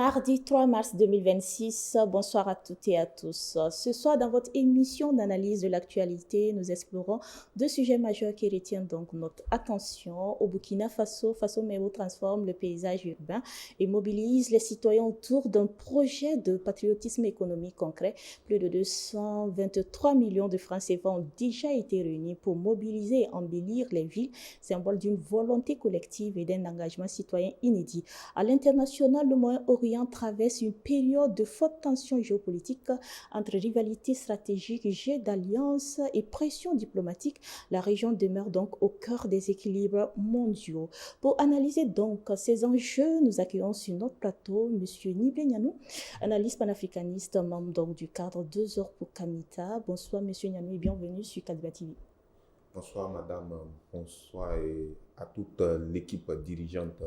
Mardi 3 mars 2026, bonsoir à toutes et à tous. Ce soir, dans votre émission d'analyse de l'actualité, nous explorons deux sujets majeurs qui retiennent donc notre attention. Au Burkina Faso, Faso Mebo transforme le paysage urbain et mobilise les citoyens autour d'un projet de patriotisme économique concret. Plus de 223 millions de francs CFA ont déjà été réunis pour mobiliser et embellir les villes, symbole d'une volonté collective et d'un engagement citoyen inédit. À l'international, le Moyen-Orient traverse une période de forte tension géopolitique entre rivalité stratégique, jeu d'alliances et pression diplomatique. La région demeure donc au cœur des équilibres mondiaux. Pour analyser donc ces enjeux, nous accueillons sur notre plateau M. Niblé Nianou, analyste panafricaniste, membre donc du cadre 2 heures pour Kamita. Bonsoir M. Nianou et bienvenue sur Kadiba TV. Bonsoir madame, bonsoir à toute l'équipe dirigeante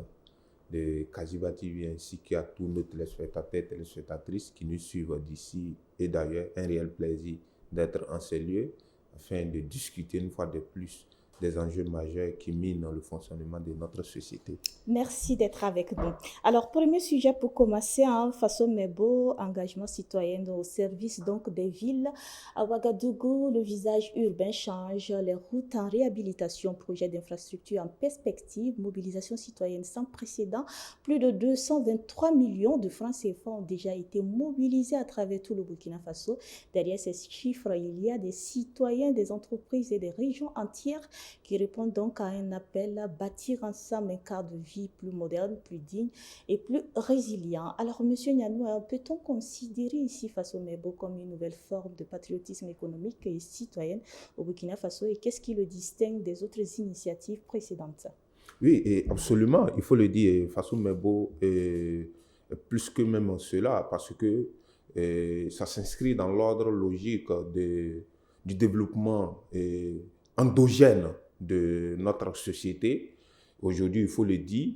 de Kajiba TV ainsi qu'à tous nos téléspectateurs et téléspectatrices qui nous suivent d'ici et d'ailleurs. Un réel plaisir d'être en ces lieux afin de discuter une fois de plus des enjeux majeurs qui minent le fonctionnement de notre société. Merci d'être avec nous. Alors, premier sujet pour commencer, Faso Mebo, engagement citoyen au service donc des villes. À Ouagadougou, le visage urbain change, les routes en réhabilitation, projet d'infrastructure en perspective, mobilisation citoyenne sans précédent. Plus de 223 millions de francs CFA ont déjà été mobilisés à travers tout le Burkina Faso. Derrière ces chiffres, il y a des citoyens, des entreprises et des régions entières qui répondent donc à un appel à bâtir ensemble un cadre de vie plus moderne, plus digne et plus résilient. Alors, M. Nianou, peut-on considérer ici Faso Mebo comme une nouvelle forme de patriotisme économique et citoyen au Burkina Faso et qu'est-ce qui le distingue des autres initiatives précédentes? Oui, et absolument, il faut le dire, Faso Mebo est plus que même cela parce que ça s'inscrit dans l'ordre logique du développement endogène de notre société. Aujourd'hui, il faut le dire,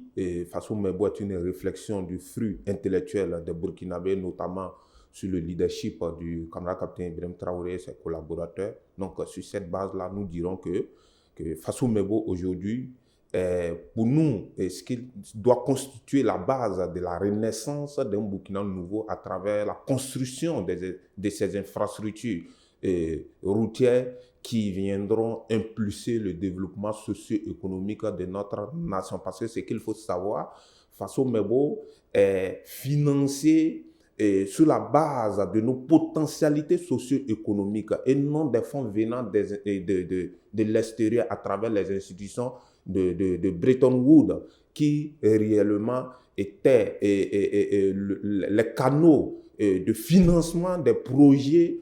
Faso Mebo est une réflexion du fruit intellectuel des Burkinabés, notamment sur le leadership du camarade capitaine Ibrahim Traoré et ses collaborateurs. Donc, sur cette base-là, nous dirons que Faso Mebo aujourd'hui, pour nous, ce qui doit constituer la base de la renaissance d'un Burkina nouveau à travers la construction de ces infrastructures routières qui viendront impulser le développement socio-économique de notre nation. Parce que ce qu'il faut savoir, Faso Mebo est financé sur la base de nos potentialités socio-économiques et non des fonds venant de l'extérieur à travers les institutions de Bretton Woods qui réellement étaient les canaux de financement des projets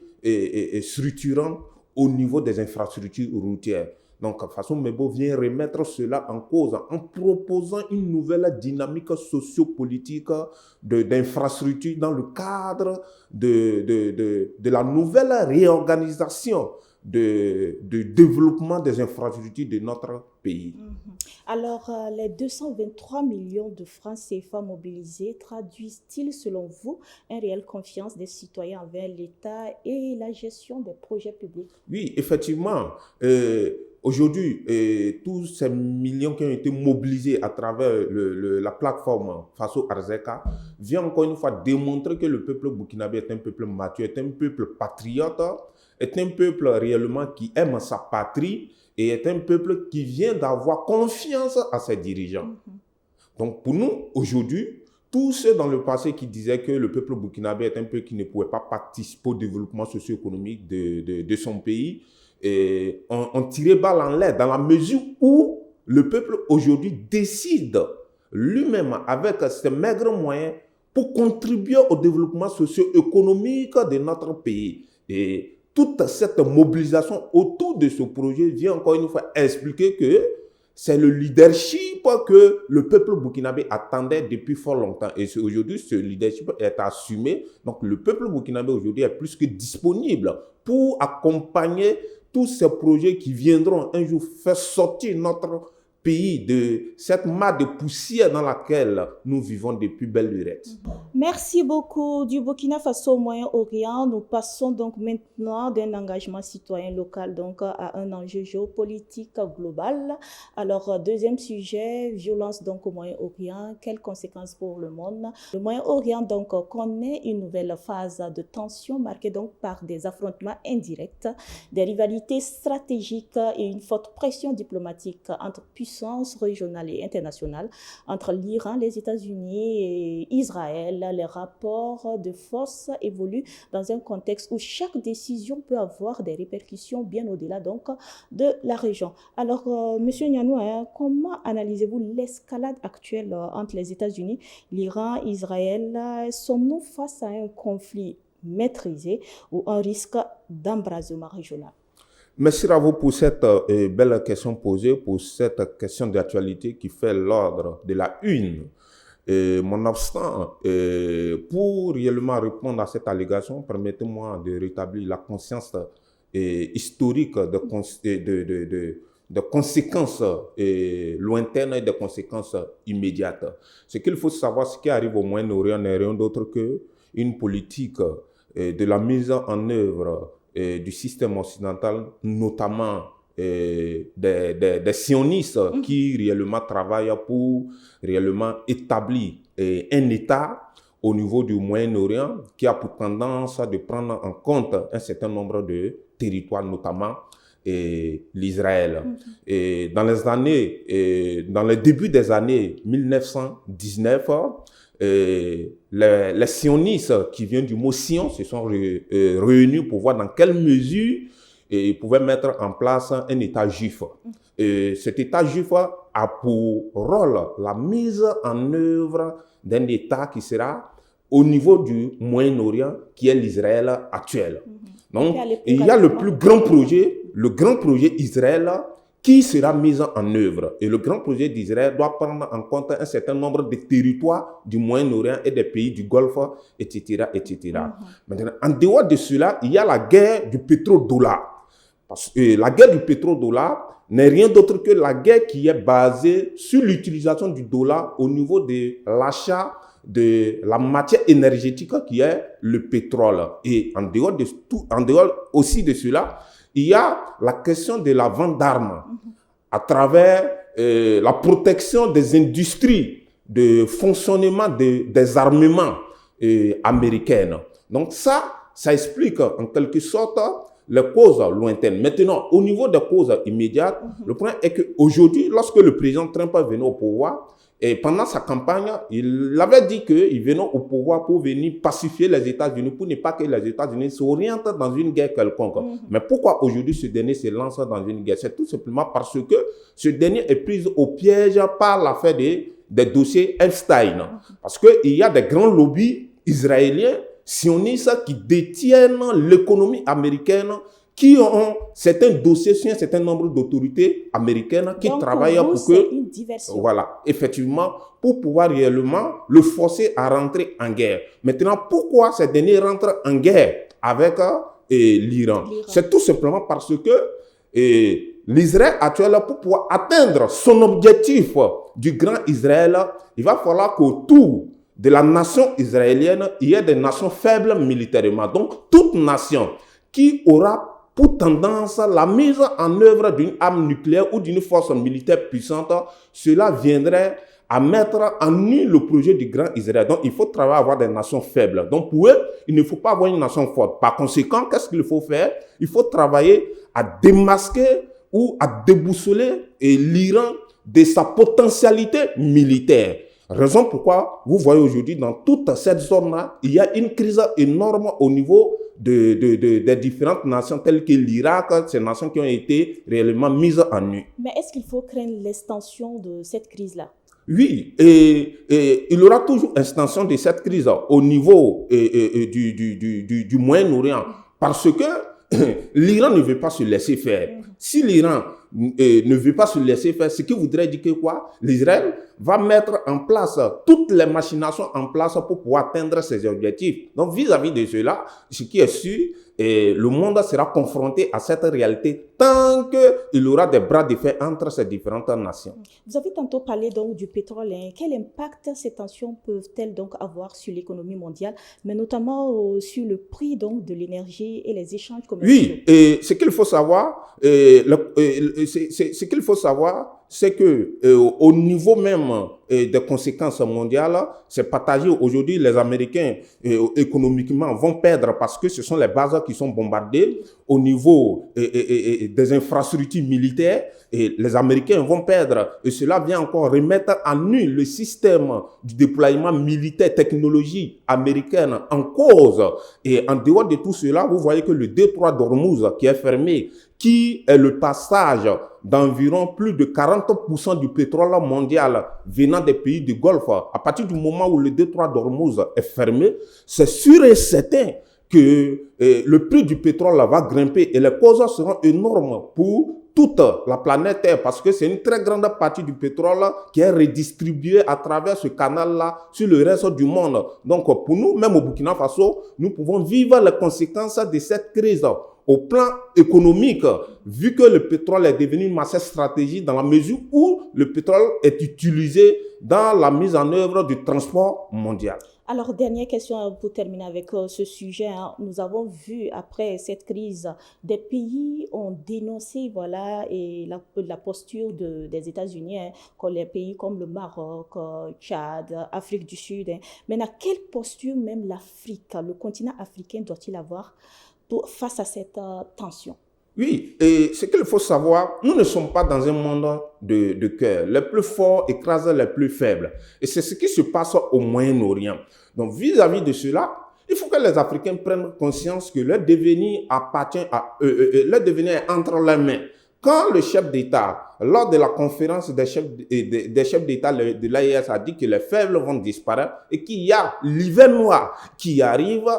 structurants au niveau des infrastructures routières. Donc, Faso Mebo vient remettre cela en cause en proposant une nouvelle dynamique sociopolitique d'infrastructures dans le cadre de la nouvelle réorganisation de développement des infrastructures de notre pays. Alors, les 223 millions de francs CFA mobilisés traduisent-ils, selon vous, une réelle confiance des citoyens envers l'État et la gestion des projets publics? Oui, effectivement. Aujourd'hui, tous ces millions qui ont été mobilisés à travers la plateforme Faso Arzeka vient encore une fois démontrer que le peuple burkinabé est un peuple mature, est un peuple patriote, est un peuple réellement qui aime sa patrie et est un peuple qui vient d'avoir confiance à ses dirigeants. Donc pour nous, aujourd'hui, tous ceux dans le passé qui disaient que le peuple burkinabé est un peuple qui ne pouvait pas participer au développement socio-économique de son pays, ont tiré balle en l'air dans la mesure où le peuple aujourd'hui décide lui-même avec ses maigres moyens pour contribuer au développement socio-économique de notre pays. Et toute cette mobilisation autour de ce projet vient encore une fois expliquer que c'est le leadership que le peuple burkinabé attendait depuis fort longtemps. Et aujourd'hui, ce leadership est assumé. Donc, le peuple burkinabé aujourd'hui est plus que disponible pour accompagner tous ces projets qui viendront un jour faire sortir notre pays, de cette mare de poussière dans laquelle nous vivons depuis belle lurette. Merci beaucoup. Du Burkina Faso au Moyen-Orient, nous passons donc maintenant d'un engagement citoyen local donc à un enjeu géopolitique global. Alors, deuxième sujet, violence donc au Moyen-Orient, quelles conséquences pour le monde? Le Moyen-Orient donc connaît une nouvelle phase de tension marquée donc par des affrontements indirects, des rivalités stratégiques et une forte pression diplomatique entre puissances régionales et internationales, entre l'Iran, les États-Unis et Israël. Les rapports de force évoluent dans un contexte où chaque décision peut avoir des répercussions bien au-delà donc de la région. Alors, Monsieur Nianou, comment analysez-vous l'escalade actuelle entre les États-Unis, l'Iran, Israël? Sommes-nous face à un conflit maîtrisé ou un risque d'embrasement régional? Merci à vous pour cette belle question posée, pour cette question d'actualité qui fait l'ordre de la une. Nonobstant, pour réellement répondre à cette allégation, permettez-moi de rétablir la conscience historique de conséquences lointaines et de conséquences immédiates. Ce qu'il faut savoir, ce qui arrive au Moyen-Orient n'est rien d'autre qu'une politique de la mise en œuvre du système occidental, notamment des sionistes qui réellement travaillent pour réellement établir un État au niveau du Moyen-Orient qui a pour tendance de prendre en compte un certain nombre de territoires, notamment l'Israël. Et dans le début des années 1919, les sionistes qui viennent du mot Sion se sont réunis pour voir dans quelle mesure ils pouvaient mettre en place un État juif. Cet État juif a pour rôle la mise en œuvre d'un État qui sera au niveau du Moyen-Orient, qui est l'Israël actuel. Donc, il y a le grand projet Israël, qui sera mis en œuvre. Et le grand projet d'Israël doit prendre en compte un certain nombre de territoires du Moyen-Orient et des pays du Golfe, etc. etc. Maintenant, en dehors de cela, il y a la guerre du pétrodollar. Parce que la guerre du pétrodollar n'est rien d'autre que la guerre qui est basée sur l'utilisation du dollar au niveau de l'achat de la matière énergétique qui est le pétrole. Et en dehors aussi de cela, il y a la question de la vente d'armes à travers la protection des industries de fonctionnement des armements américaines. Donc ça explique en quelque sorte les causes lointaines. Maintenant, au niveau des causes immédiates, le point est qu'aujourd'hui, lorsque le président Trump est venu au pouvoir, et pendant sa campagne, il avait dit qu'il venait au pouvoir pour venir pacifier les États-Unis, pour ne pas que les États-Unis s'orientent dans une guerre quelconque. Mais pourquoi aujourd'hui ce dernier se lance dans une guerre? C'est tout simplement parce que ce dernier est pris au piège par l'affaire des dossiers Epstein. Parce qu'il y a des grands lobbies israéliens, sionistes, qui détiennent l'économie américaine, qui ont certains dossiers sur un certain nombre d'autorités américaines qui travaillent pour que, voilà, effectivement, pour pouvoir réellement le forcer à rentrer en guerre. Maintenant, pourquoi ces derniers rentrent en guerre avec l'Iran? C'est tout simplement parce que l'Israël actuel, pour pouvoir atteindre son objectif du grand Israël, il va falloir qu'autour de la nation israélienne, il y ait des nations faibles militairement. Donc, toute nation qui aura pour tendance la mise en œuvre d'une arme nucléaire ou d'une force militaire puissante, cela viendrait à mettre en nu le projet du grand Israël. Donc, il faut travailler à avoir des nations faibles. Donc, pour eux, il ne faut pas avoir une nation forte. Par conséquent, qu'est-ce qu'il faut faire? Il faut travailler à démasquer ou à déboussoler l'Iran de sa potentialité militaire. Raison pourquoi vous voyez aujourd'hui dans toute cette zone-là, il y a une crise énorme au niveau des différentes nations telles que l'Irak, ces nations qui ont été réellement mises en nu. Mais est-ce qu'il faut craindre l'extension de cette crise-là? Oui, et il y aura toujours extension de cette crise au niveau du Moyen-Orient parce que l'Iran ne veut pas se laisser faire. Si l'Iran ne veut pas se laisser faire, ce qui voudrait dire que quoi? L'Israël va mettre en place toutes les machinations en place pour pouvoir atteindre ses objectifs. Donc, vis-à-vis de cela, ce qui est sûr, le monde sera confronté à cette réalité tant qu'il y aura des bras de fer entre ces différentes nations. Vous avez tantôt parlé donc du pétrole. Quel impact ces tensions peuvent-elles donc avoir sur l'économie mondiale, mais notamment sur le prix donc de l'énergie et les échanges commerciaux? Oui, et ce qu'il faut savoir, c'est que au niveau même des conséquences mondiales, c'est partagé. Aujourd'hui, les Américains économiquement vont perdre parce que ce sont les bases qui sont bombardées. Au niveau des infrastructures militaires, et les Américains vont perdre. Et cela vient encore remettre à nu le système du déploiement militaire, technologie américaine en cause. Et en dehors de tout cela, vous voyez que le détroit d'Ormuz qui est fermé, qui est le passage d'environ plus de 40% du pétrole mondial venant des pays du Golfe, à partir du moment où le détroit d'Ormuz est fermé, c'est sûr et certain que le prix du pétrole va grimper et les causes seront énormes pour toute la planète Terre parce que c'est une très grande partie du pétrole qui est redistribuée à travers ce canal-là sur le reste du monde. Donc pour nous, même au Burkina Faso, nous pouvons vivre les conséquences de cette crise. Au plan économique, vu que le pétrole est devenu une masse stratégique dans la mesure où le pétrole est utilisé dans la mise en œuvre du transport mondial. Alors, dernière question pour terminer avec ce sujet. Nous avons vu, après cette crise, des pays ont dénoncé et la posture des États-Unis, comme les pays comme le Maroc, Tchad, Afrique du Sud. Maintenant, quelle posture même l'Afrique, le continent africain doit-il avoir face à cette tension? Oui, et ce qu'il faut savoir, nous ne sommes pas dans un monde de cœur. Les plus forts écrasent les plus faibles. Et c'est ce qui se passe au Moyen-Orient. Donc, vis-à-vis de cela, il faut que les Africains prennent conscience que leur devenir appartient à eux, leur devenir est entre leurs mains. Quand le chef d'État, lors de la conférence des chefs d'État de l'AES, a dit que les faibles vont disparaître et qu'il y a l'hiver noir qui arrive,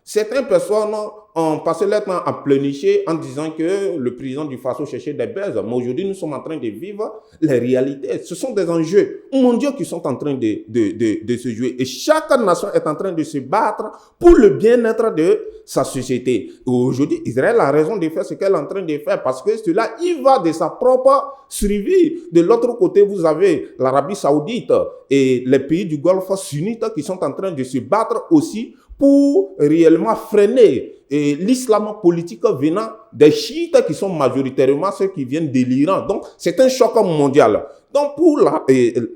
certaines personnes ont passé leur temps à pleurnicher en disant que le président du Faso cherchait des baises. Mais aujourd'hui, nous sommes en train de vivre les réalités. Ce sont des enjeux mondiaux qui sont en train de se jouer. Et chaque nation est en train de se battre pour le bien-être de sa société. Aujourd'hui, Israël a raison de faire ce qu'elle est en train de faire parce que cela y va de sa propre survie. De l'autre côté, vous avez l'Arabie Saoudite et les pays du Golfe sunnite qui sont en train de se battre aussi pour réellement freiner l'islam politique venant des chiites qui sont majoritairement ceux qui viennent de l'Iran. Donc, c'est un choc mondial. Donc, pour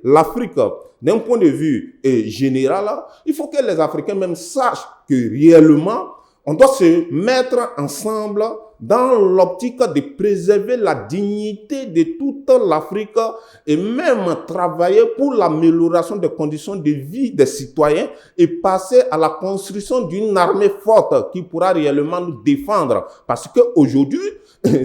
l'Afrique, d'un point de vue général, il faut que les Africains même sachent que réellement, on doit se mettre ensemble dans l'optique de préserver la dignité de toute l'Afrique et même travailler pour l'amélioration des conditions de vie des citoyens et passer à la construction d'une armée forte qui pourra réellement nous défendre. Parce qu'aujourd'hui,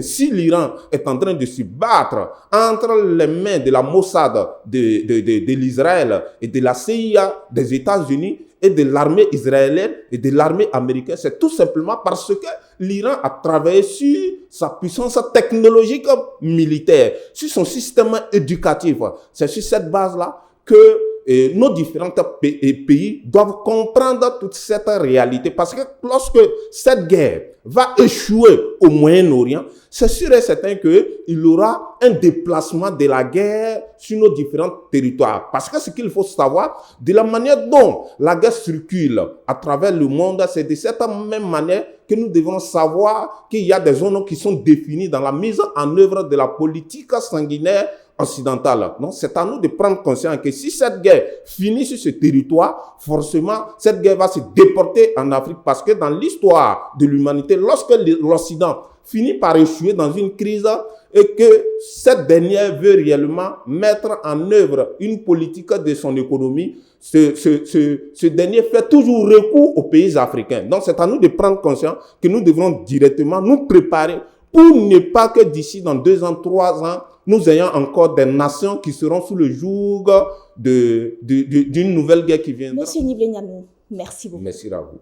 si l'Iran est en train de se battre entre les mains de la Mossad de l'Israël et de la CIA des États-Unis, et de l'armée israélienne et de l'armée américaine, c'est tout simplement parce que l'Iran a travaillé sur sa puissance technologique militaire, sur son système éducatif. C'est sur cette base-là que nos différents pays doivent comprendre toute cette réalité. Parce que lorsque cette guerre va échouer au Moyen-Orient, c'est sûr et certain qu'il y aura un déplacement de la guerre sur nos différents territoires. Parce que ce qu'il faut savoir, de la manière dont la guerre circule à travers le monde, c'est de cette même manière que nous devons savoir qu'il y a des zones qui sont définies dans la mise en œuvre de la politique sanguinaire occidentale. Donc, c'est à nous de prendre conscience que si cette guerre finit sur ce territoire, forcément, cette guerre va se déporter en Afrique parce que dans l'histoire de l'humanité, lorsque l'Occident finit par échouer dans une crise et que cette dernière veut réellement mettre en œuvre une politique de son économie, ce dernier fait toujours recours aux pays africains. Donc, c'est à nous de prendre conscience que nous devrons directement nous préparer pour ne pas que d'ici dans 2 ans, 3 ans, nous ayons encore des nations qui seront sous le joug d'une nouvelle guerre qui viendra. Monsieur Nivle Niamou, merci beaucoup. Merci à vous.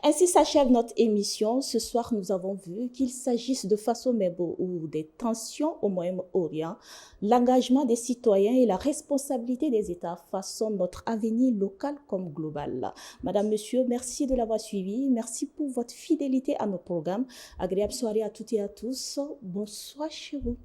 Ainsi s'achève notre émission. Ce soir, nous avons vu qu'il s'agisse de Faso Mebo ou des tensions au Moyen-Orient, l'engagement des citoyens et la responsabilité des États façonnent notre avenir local comme global. Madame, Monsieur, merci de l'avoir suivi. Merci pour votre fidélité à nos programmes. Agréable soirée à toutes et à tous. Bonsoir chez vous.